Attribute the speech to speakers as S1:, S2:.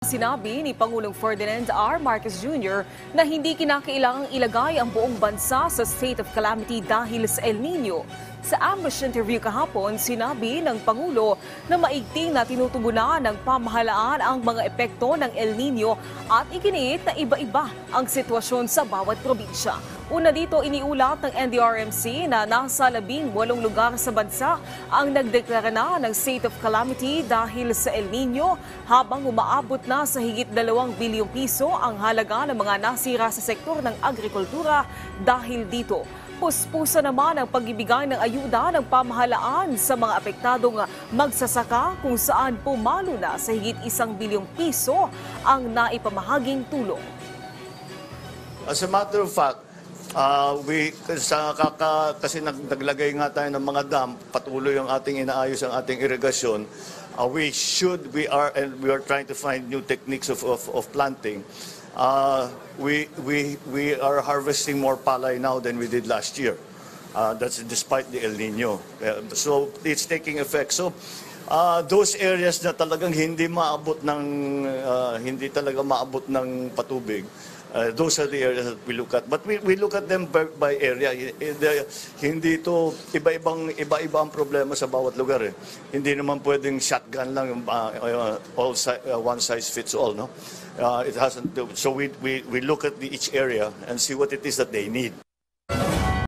S1: Sinabi ni Pangulong Ferdinand R. Marcos Jr. na hindi kinakailangang ilagay ang buong bansa sa state of calamity dahil sa El Nino. Sa ambush interview kahapon, sinabi ng Pangulo na maigting na tinutugunan ng pamahalaan ang mga epekto ng El Nino at iginiit na iba-iba ang sitwasyon sa bawat probinsya. Una dito, iniulat ng NDRMC na nasa 18 lugar sa bansa ang nagdeklara na ng state of calamity dahil sa El Nino, habang umaabot na sa higit 2 bilyong piso ang halaga ng mga nasira sa sektor ng agrikultura dahil dito. Puspusa naman ang pagbibigay ng ayuda ng pamahalaan sa mga apektadong magsasaka kung saan pumalo na sa higit 1 bilyong piso ang naipamahaging tulong.
S2: As a matter of fact, kasi naglagay nga tayo ng mga dam, patuloy ang ating inaayos ang ating irigasyon. We are trying to find new techniques of planting. We are harvesting more palay now than we did last year. That's despite the El Nino. So it's taking effect. So those areas na talagang hindi talaga maabot ng patubig, those are the areas that we look at. But we look at them by area. Hindi to iba-iba ang problema sa bawat lugar. Hindi naman pwedeng shotgun lang one size fits all, no? It hasn't. So we look at each area and see what it is that they need.